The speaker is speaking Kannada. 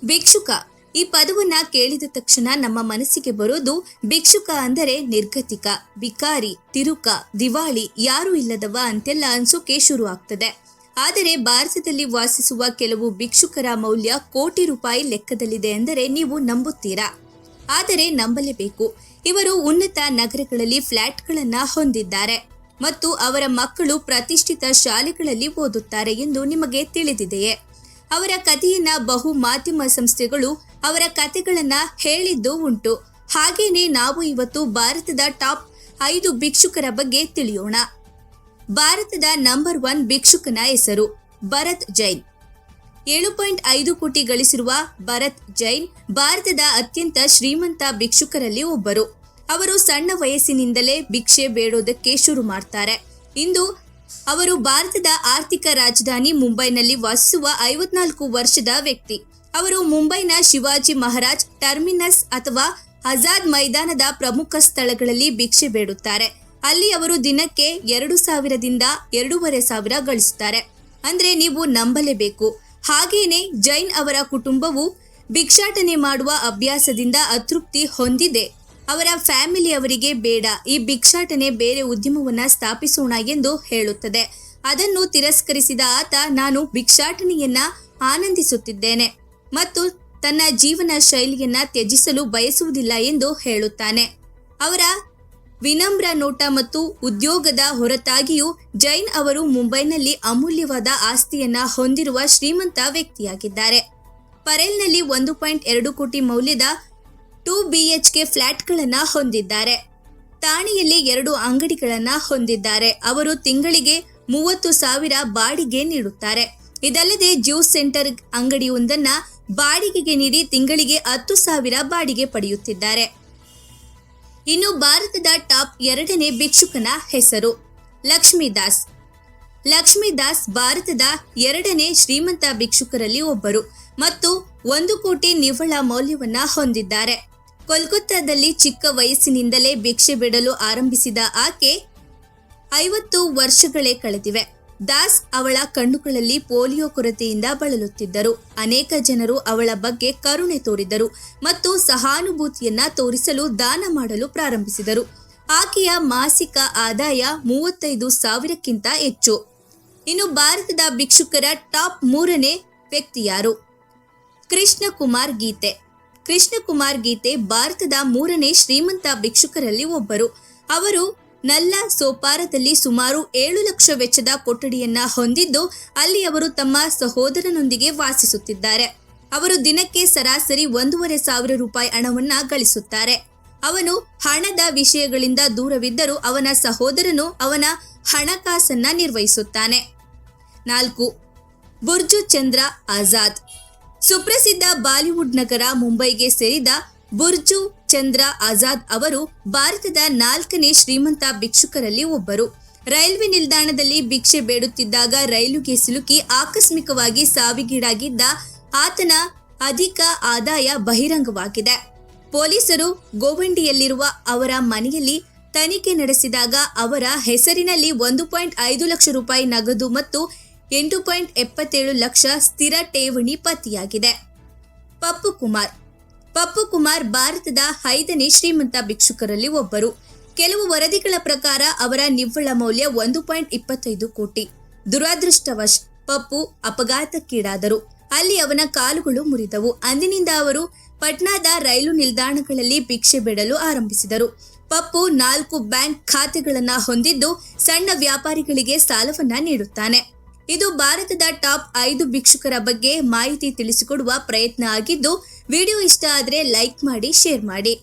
ಭಿಕ್ಷುಕ ಈ ಪದವನ್ನ ಕೇಳಿದ ತಕ್ಷಣ ನಮ್ಮ ಮನಸ್ಸಿಗೆ ಬರೋದು ಭಿಕ್ಷುಕ ಅಂದರೆ ನಿರ್ಗತಿಕ, ಬಿಕಾರಿ, ತಿರುಕ, ದಿವಾಳಿ, ಯಾರೂ ಇಲ್ಲದವ ಅಂತೆಲ್ಲ ಅನ್ಸೋಕೆ ಶುರು ಆಗ್ತದೆ. ಆದರೆ ಭಾರತದಲ್ಲಿ ವಾಸಿಸುವ ಕೆಲವು ಭಿಕ್ಷುಕರ ಮೌಲ್ಯ ಕೋಟಿ ರೂಪಾಯಿ ಲೆಕ್ಕದಲ್ಲಿದೆ ಎಂದರೆ ನೀವು ನಂಬುತ್ತೀರಾ? ಆದರೆ ನಂಬಲೇಬೇಕು. ಇವರು ಉನ್ನತ ನಗರಗಳಲ್ಲಿ ಫ್ಲಾಟ್ಗಳನ್ನ ಹೊಂದಿದ್ದಾರೆ ಮತ್ತು ಅವರ ಮಕ್ಕಳು ಪ್ರತಿಷ್ಠಿತ ಶಾಲೆಗಳಲ್ಲಿ ಓದುತ್ತಾರೆ ಎಂದು ನಿಮಗೆ ತಿಳಿದಿದೆಯೇ? ಅವರ ಕಥೆಯನ್ನ ಬಹು ಮಾಧ್ಯಮ ಸಂಸ್ಥೆಗಳು ಅವರ ಕಥೆಗಳನ್ನ ಹೇಳಿದ್ದು ಉಂಟು. ಹಾಗೇನೆ ನಾವು ಇವತ್ತು ಭಾರತದ ಟಾಪ್ 5 ಭಿಕ್ಷುಕರ ಬಗ್ಗೆ ತಿಳಿಯೋಣ. ಭಾರತದ ನಂಬರ್ 1 ಭಿಕ್ಷುಕನ ಹೆಸರು ಭರತ್ ಜೈನ್. 7.5 ಕೋಟಿ ಗಳಿಸಿರುವ ಭರತ್ ಜೈನ್ ಭಾರತದ ಅತ್ಯಂತ ಶ್ರೀಮಂತ ಭಿಕ್ಷುಕರಲ್ಲಿ ಒಬ್ಬರು. ಅವರು ಸಣ್ಣ ವಯಸ್ಸಿನಿಂದಲೇ ಭಿಕ್ಷೆ ಬೇಡೋದಕ್ಕೆ ಶುರು ಮಾಡ್ತಾರೆ. ಇಂದು ಅವರು ಭಾರತದ ಆರ್ಥಿಕ ರಾಜಧಾನಿ ಮುಂಬೈನಲ್ಲಿ ವಾಸಿಸುವ 54 ವರ್ಷದ ವ್ಯಕ್ತಿ. ಅವರು ಮುಂಬೈನ ಶಿವಾಜಿ ಮಹಾರಾಜ್ ಟರ್ಮಿನಸ್ ಅಥವಾ ಆಜಾದ್ ಮೈದಾನದ ಪ್ರಮುಖ ಸ್ಥಳಗಳಲ್ಲಿ ಭಿಕ್ಷೆ ಬೇಡುತ್ತಾರೆ. ಅಲ್ಲಿ ಅವರು ದಿನಕ್ಕೆ 2,000ದಿಂದ 2,500 ಗಳಿಸುತ್ತಾರೆ. ಅಂದ್ರೆ ನೀವು ನಂಬಲೇಬೇಕು. ಹಾಗೇನೆ ಜೈನ್ ಅವರ ಕುಟುಂಬವು ಭಿಕ್ಷಾಟನೆ ಮಾಡುವ ಅಭ್ಯಾಸದಿಂದ ಅತೃಪ್ತಿ ಹೊಂದಿದೆ. ಅವರ ಫ್ಯಾಮಿಲಿ ಅವರಿಗೆ ಬೇಡ, ಈ ಭಿಕ್ಷಾಟನೆ ಬೇರೆ ಉದ್ಯಮವನ್ನ ಸ್ಥಾಪಿಸೋಣ ಎಂದು ಹೇಳುತ್ತದೆ. ಅದನ್ನು ತಿರಸ್ಕರಿಸಿದ ಆತ, ನಾನು ಭಿಕ್ಷಾಟನೆಯನ್ನ ಆನಂದಿಸುತ್ತಿದ್ದೇನೆ ಮತ್ತು ತನ್ನ ಜೀವನ ಶೈಲಿಯನ್ನ ತ್ಯಜಿಸಲು ಬಯಸುವುದಿಲ್ಲ ಎಂದು ಹೇಳುತ್ತಾನೆ. ಅವರ ವಿನಮ್ರ ನೋಟ ಮತ್ತು ಉದ್ಯೋಗದ ಹೊರತಾಗಿಯೂ ಜೈನ್ ಅವರು ಮುಂಬೈನಲ್ಲಿ ಅಮೂಲ್ಯವಾದ ಆಸ್ತಿಯನ್ನ ಹೊಂದಿರುವ ಶ್ರೀಮಂತ ವ್ಯಕ್ತಿಯಾಗಿದ್ದಾರೆ. ಪರೇಲ್ನಲ್ಲಿ 1.2 ಕೋಟಿ ಮೌಲ್ಯದ 2 BHK ಫ್ಲಾಟ್ಗಳನ್ನ ಹೊಂದಿದ್ದಾರೆ. ಥಾಣೆಯಲ್ಲಿ 2 ಅಂಗಡಿಗಳನ್ನ ಹೊಂದಿದ್ದಾರೆ. ಅವರು ತಿಂಗಳಿಗೆ 30,000 ಬಾಡಿಗೆ ನೀಡುತ್ತಾರೆ. ಇದಲ್ಲದೆ ಜ್ಯೂಸ್ ಸೆಂಟರ್ ಅಂಗಡಿಯೊಂದನ್ನ ಬಾಡಿಗೆಗೆ ನೀಡಿ ತಿಂಗಳಿಗೆ 10,000 ಬಾಡಿಗೆ ಪಡೆಯುತ್ತಿದ್ದಾರೆ. ಇನ್ನು ಭಾರತದ ಟಾಪ್ 2ನೇ ಭಿಕ್ಷುಕನ ಹೆಸರು ಲಕ್ಷ್ಮೀದಾಸ್. ಲಕ್ಷ್ಮೀದಾಸ್ ಭಾರತದ 2ನೇ ಶ್ರೀಮಂತ ಭಿಕ್ಷುಕರಲ್ಲಿ ಒಬ್ಬರು ಮತ್ತು 1 ಕೋಟಿ ನಿವ್ವಳ ಮೌಲ್ಯವನ್ನ ಹೊಂದಿದ್ದಾರೆ. ಕೋಲ್ಕತ್ತಾದಲ್ಲಿ ಚಿಕ್ಕ ವಯಸ್ಸಿನಿಂದಲೇ ಭಿಕ್ಷೆ ಬೇಡಲು ಆರಂಭಿಸಿದ ಆಕೆ 50 ವರ್ಷಗಳೇ ಕಳೆದಿವೆ. ದಾಸ್ ಅವಳ ಕಣ್ಣುಗಳಲ್ಲಿ ಪೋಲಿಯೋ ಕೊರತೆಯಿಂದ ಬಳಲುತ್ತಿದ್ದರು. ಅನೇಕ ಜನರು ಅವಳ ಬಗ್ಗೆ ಕರುಣೆ ತೋರಿದರು ಮತ್ತು ಸಹಾನುಭೂತಿಯನ್ನ ತೋರಿಸಲು ದಾನ ಮಾಡಲು ಪ್ರಾರಂಭಿಸಿದರು. ಆಕೆಯ ಮಾಸಿಕ ಆದಾಯ 35,000ಕ್ಕಿಂತ ಹೆಚ್ಚು. ಇನ್ನು ಭಾರತದ ಭಿಕ್ಷುಕರ ಟಾಪ್ 3ನೇ ವ್ಯಕ್ತಿ ಯಾರು? ಕೃಷ್ಣ ಕುಮಾರ್ ಗೀತೆ. ಕೃಷ್ಣ ಕುಮಾರ್ ಗೀತೆ ಭಾರತದ 3ನೇ ಶ್ರೀಮಂತ ಭಿಕ್ಷುಕರಲ್ಲಿ ಒಬ್ಬರು. ಅವರು ನಲ್ಲ ಸೋಪಾರದಲ್ಲಿ ಸುಮಾರು 7 ಲಕ್ಷ ವೆಚ್ಚದ ಕೊಠಡಿಯನ್ನ ಹೊಂದಿದ್ದು ಅಲ್ಲಿ ಅವರು ತಮ್ಮ ಸಹೋದರನೊಂದಿಗೆ ವಾಸಿಸುತ್ತಿದ್ದಾರೆ. ಅವರು ದಿನಕ್ಕೆ ಸರಾಸರಿ 1,500 ರೂಪಾಯಿ ಹಣವನ್ನ ಗಳಿಸುತ್ತಾರೆ. ಅವನು ಹಣದ ವಿಷಯಗಳಿಂದ ದೂರವಿದ್ದರೂ ಅವನ ಸಹೋದರನು ಅವನ ಹಣಕಾಸನ್ನ ನಿರ್ವಹಿಸುತ್ತಾನೆ. 4. ಬುರ್ಜು ಚಂದ್ರ ಆಜಾದ್. ಸುಪ್ರಸಿದ್ಧ ಬಾಲಿವುಡ್ ನಗರ ಮುಂಬೈಗೆ ಸೇರಿದ ಬುರ್ಜು ಚಂದ್ರ ಆಜಾದ್ ಅವರು ಭಾರತದ 4ನೇ ಶ್ರೀಮಂತ ಭಿಕ್ಷುಕರಲ್ಲಿ ಒಬ್ಬರು. ರೈಲ್ವೆ ನಿಲ್ದಾಣದಲ್ಲಿ ಭಿಕ್ಷೆ ಬೇಡುತ್ತಿದ್ದಾಗ ರೈಲುಗೆ ಸಿಲುಕಿ ಆಕಸ್ಮಿಕವಾಗಿ ಸಾವಿಗೀಡಾಗಿದ್ದ ಆತನ ಅಧಿಕ ಆದಾಯ ಬಹಿರಂಗವಾಗಿದೆ. ಪೊಲೀಸರು ಗೋವಂಡಿಯಲ್ಲಿರುವ ಅವರ ಮನೆಯಲ್ಲಿ ತನಿಖೆ ನಡೆಸಿದಾಗ ಅವರ ಹೆಸರಿನಲ್ಲಿ 1.5 ಲಕ್ಷ ರೂಪಾಯಿ ನಗದು ಮತ್ತು 8.77 ಲಕ್ಷ ಸ್ಥಿರ ಠೇವಣಿ ಪತ್ತೆಯಾಗಿದೆ. ಪಪ್ಪು ಕುಮಾರ್. ಪಪ್ಪು ಕುಮಾರ್ ಭಾರತದ 5ನೇ ಶ್ರೀಮಂತ ಭಿಕ್ಷುಕರಲ್ಲಿ ಒಬ್ಬರು. ಕೆಲವು ವರದಿಗಳ ಪ್ರಕಾರ ಅವರ ನಿವ್ವಳ ಮೌಲ್ಯ 1.25 ಕೋಟಿ. ದುರದೃಷ್ಟವಶ್ ಪಪ್ಪು ಅಪಘಾತಕ್ಕೀಡಾದರು. ಅಲ್ಲಿ ಅವನ ಕಾಲುಗಳು ಮುರಿದವು. ಅಂದಿನಿಂದ ಅವರು ಪಟ್ನಾದ ರೈಲು ನಿಲ್ದಾಣಗಳಲ್ಲಿ ಭಿಕ್ಷೆ ಬೇಡಲು ಆರಂಭಿಸಿದರು. ಪಪ್ಪು 4 ಬ್ಯಾಂಕ್ ಖಾತೆಗಳನ್ನ ಹೊಂದಿದ್ದು ಸಣ್ಣ ವ್ಯಾಪಾರಿಗಳಿಗೆ ಸಾಲವನ್ನ ನೀಡುತ್ತಾನೆ. ಇದು ಭಾರತದ ಟಾಪ್ 5 ಭಿಕ್ಷುಕರ ಬಗ್ಗೆ ಮಾಹಿತಿ ತಿಳಿಸಿಕೊಡುವ ಪ್ರಯತ್ನ ಆಗಿದ್ದು, ವಿಡಿಯೋ ಇಷ್ಟ ಆದರೆ ಲೈಕ್ ಮಾಡಿ, ಶೇರ್ ಮಾಡಿ.